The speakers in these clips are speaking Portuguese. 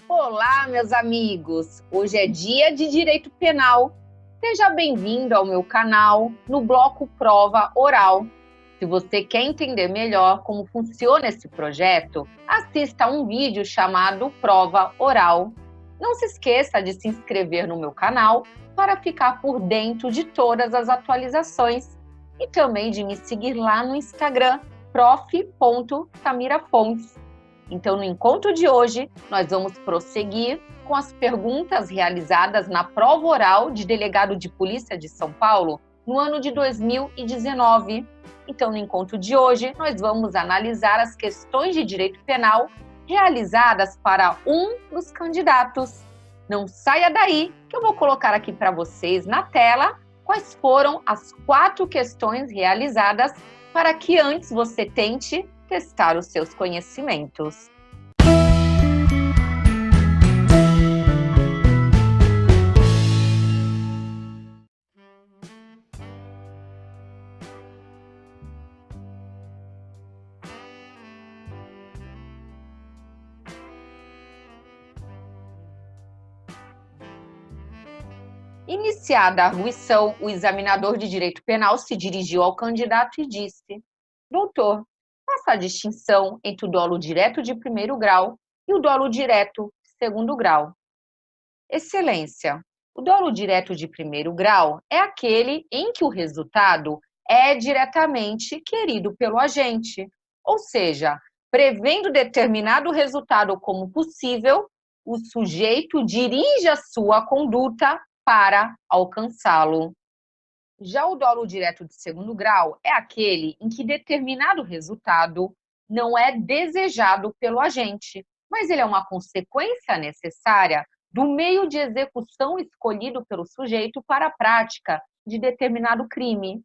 Olá, meus amigos! Hoje é dia de Direito Penal. Seja bem-vindo ao meu canal no bloco Prova Oral. Se você quer entender melhor como funciona esse projeto, assista a um vídeo chamado Prova Oral. Não se esqueça de se inscrever no meu canal para ficar por dentro de todas as atualizações e também de me seguir lá no Instagram, prof.tamirafontes. Então, no encontro de hoje, nós vamos prosseguir com as perguntas realizadas na prova oral de delegado de polícia de São Paulo no ano de 2019. Então, no encontro de hoje, nós vamos analisar as questões de direito penal realizadas para um dos candidatos. Não saia daí, que eu vou colocar aqui para vocês na tela quais foram as 4 questões realizadas para que antes você tente testar os seus conhecimentos. Iniciada a arguição, o examinador de direito penal se dirigiu ao candidato e disse: doutor, faça a distinção entre o dolo direto de primeiro grau e o dolo direto de segundo grau. Excelência, o dolo direto de primeiro grau é aquele em que o resultado é diretamente querido pelo agente, ou seja, prevendo determinado resultado como possível, o sujeito dirige a sua conduta para alcançá-lo. Já o dolo direto de segundo grau é aquele em que determinado resultado não é desejado pelo agente, mas ele é uma consequência necessária do meio de execução escolhido pelo sujeito para a prática de determinado crime.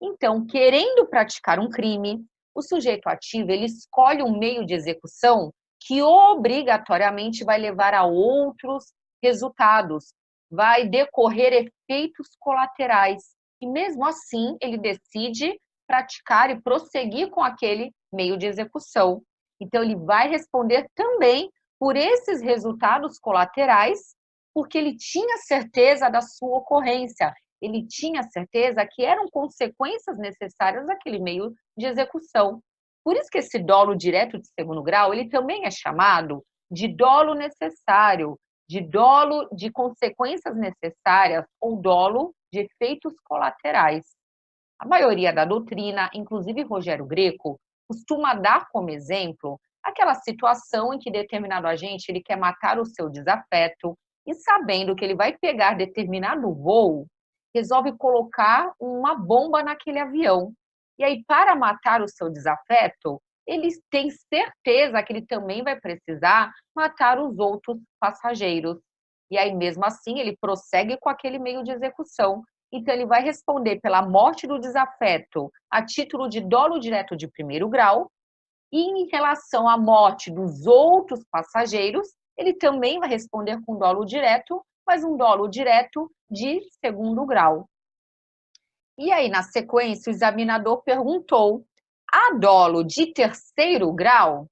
Então, querendo praticar um crime, o sujeito ativo ele escolhe um meio de execução que obrigatoriamente vai levar a outros resultados, vai decorrer efeitos colaterais. E mesmo assim, ele decide praticar e prosseguir com aquele meio de execução. Então, ele vai responder também por esses resultados colaterais, porque ele tinha certeza da sua ocorrência, ele tinha certeza que eram consequências necessárias daquele meio de execução. Por isso que esse dolo direto de segundo grau, ele também é chamado de dolo necessário, de dolo de consequências necessárias ou dolo de efeitos colaterais. A maioria da doutrina, inclusive Rogério Greco, costuma dar como exemplo aquela situação em que determinado agente ele quer matar o seu desafeto e sabendo que ele vai pegar determinado voo, resolve colocar uma bomba naquele avião. E aí, para matar o seu desafeto, ele tem certeza que ele também vai precisar matar os outros passageiros. E aí, mesmo assim, ele prossegue com aquele meio de execução. Então, ele vai responder pela morte do desafeto a título de dolo direto de primeiro grau, e em relação à morte dos outros passageiros, ele também vai responder com dolo direto, mas um dolo direto de segundo grau. E aí, na sequência, o examinador perguntou: há dolo de terceiro grau?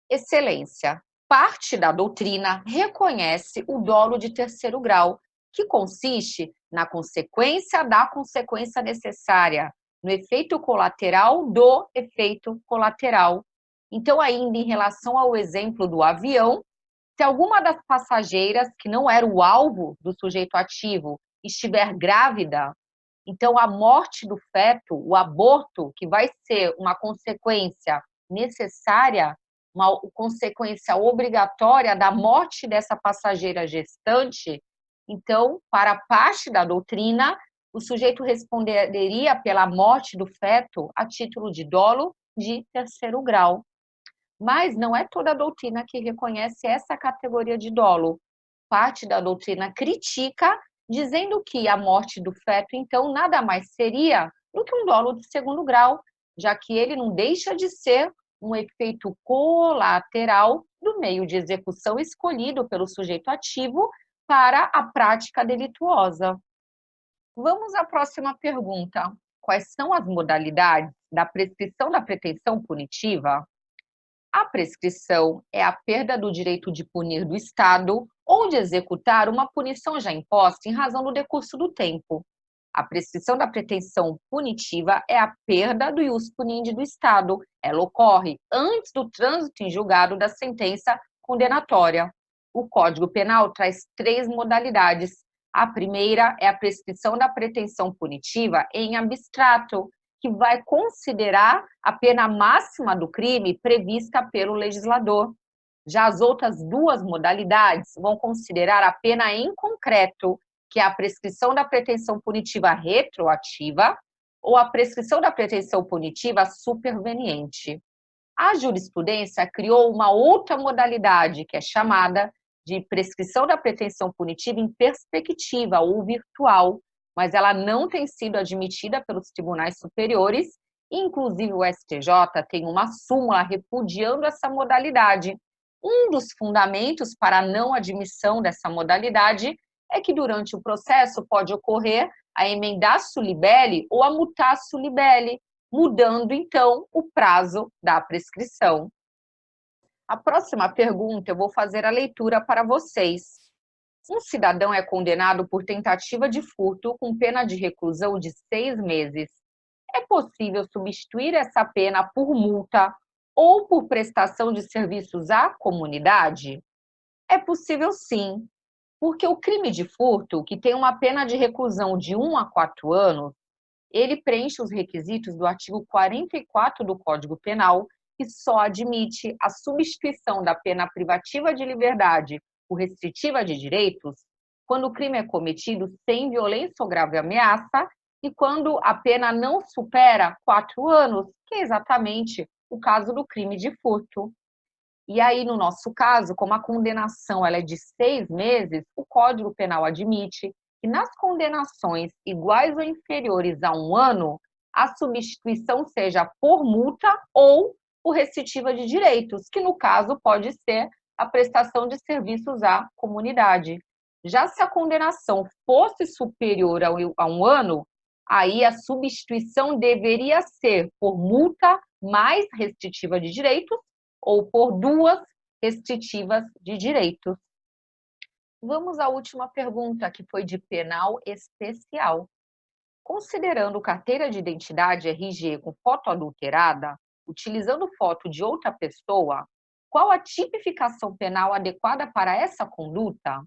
Excelência, parte da doutrina reconhece o dolo de terceiro grau, que consiste na consequência da consequência necessária, no efeito colateral do efeito colateral. Então, ainda em relação ao exemplo do avião, se alguma das passageiras que não era o alvo do sujeito ativo estiver grávida, então a morte do feto, o aborto, que vai ser uma consequência necessária, uma consequência obrigatória da morte dessa passageira gestante, então, para parte da doutrina, o sujeito responderia pela morte do feto a título de dolo de terceiro grau. Mas não é toda a doutrina que reconhece essa categoria de dolo. Parte da doutrina critica, dizendo que a morte do feto, então, nada mais seria do que um dolo de segundo grau, já que ele não deixa de ser um efeito colateral do meio de execução escolhido pelo sujeito ativo para a prática delituosa. Vamos à próxima pergunta. Quais são as modalidades da prescrição da pretensão punitiva? A prescrição é a perda do direito de punir do Estado ou de executar uma punição já imposta em razão do decurso do tempo. A prescrição da pretensão punitiva é a perda do ius puniendi do Estado. Ela ocorre antes do trânsito em julgado da sentença condenatória. O Código Penal traz 3 modalidades. A primeira é a prescrição da pretensão punitiva em abstrato, que vai considerar a pena máxima do crime prevista pelo legislador. Já as outras 2 modalidades vão considerar a pena em concreto, que é a prescrição da pretensão punitiva retroativa ou a prescrição da pretensão punitiva superveniente. A jurisprudência criou uma outra modalidade, que é chamada de prescrição da pretensão punitiva em perspectiva ou virtual, mas ela não tem sido admitida pelos tribunais superiores, e inclusive o STJ tem uma súmula repudiando essa modalidade. Um dos fundamentos para a não admissão dessa modalidade é que durante o processo pode ocorrer a emendatio libelli ou a mutatio libelli, mudando então o prazo da prescrição. A próxima pergunta eu vou fazer a leitura para vocês. Um cidadão é condenado por tentativa de furto com pena de reclusão de 6 meses. É possível substituir essa pena por multa ou por prestação de serviços à comunidade? É possível sim, porque o crime de furto, que tem uma pena de reclusão de 1 a 4 anos, ele preenche os requisitos do artigo 44 do Código Penal, que só admite a substituição da pena privativa de liberdade por restritiva de direitos quando o crime é cometido sem violência ou grave ameaça e quando a pena não supera 4 anos, que é exatamente o caso do crime de furto. E aí, no nosso caso, como a condenação ela é de 6 meses, o Código Penal admite que nas condenações iguais ou inferiores a 1 ano, a substituição seja por multa ou por restritiva de direitos, que no caso pode ser a prestação de serviços à comunidade. Já se a condenação fosse superior a 1 ano, aí a substituição deveria ser por multa mais restritiva de direitos ou por 2 restritivas de direitos. Vamos à última pergunta, que foi de penal especial. Considerando carteira de identidade RG com foto adulterada, utilizando foto de outra pessoa, qual a tipificação penal adequada para essa conduta?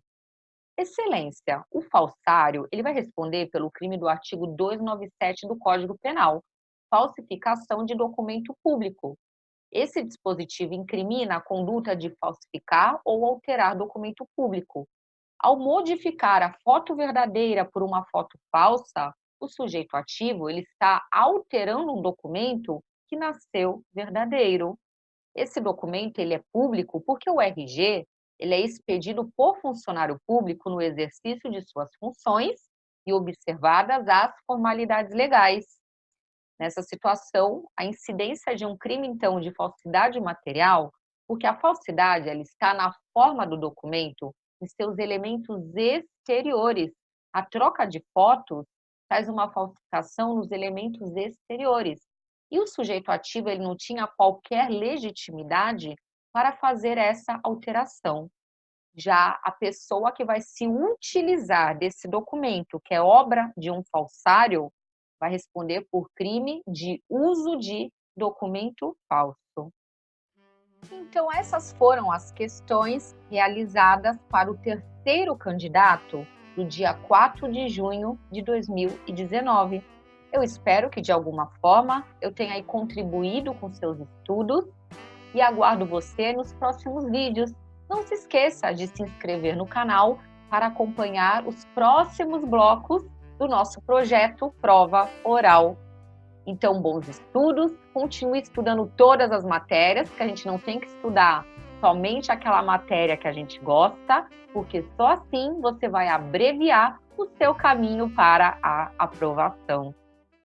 Excelência, o falsário ele vai responder pelo crime do artigo 297 do Código Penal, falsificação de documento público. Esse dispositivo incrimina a conduta de falsificar ou alterar documento público. Ao modificar a foto verdadeira por uma foto falsa, o sujeito ativo ele está alterando um documento que nasceu verdadeiro. Esse documento ele é público porque o RG ele é expedido por funcionário público no exercício de suas funções e observadas as formalidades legais. Nessa situação, a incidência de um crime, então, de falsidade material, porque a falsidade ela está na forma do documento, em seus elementos exteriores. A troca de fotos faz uma falsificação nos elementos exteriores. E o sujeito ativo ele não tinha qualquer legitimidade para fazer essa alteração. Já a pessoa que vai se utilizar desse documento, que é obra de um falsário, vai responder por crime de uso de documento falso. Então, essas foram as questões realizadas para o terceiro candidato do dia 4 de junho de 2019. Eu espero que, de alguma forma, eu tenha aí contribuído com seus estudos e aguardo você nos próximos vídeos. Não se esqueça de se inscrever no canal para acompanhar os próximos blocos do nosso projeto Prova Oral. Então, bons estudos, continue estudando todas as matérias, que a gente não tem que estudar somente aquela matéria que a gente gosta, porque só assim você vai abreviar o seu caminho para a aprovação.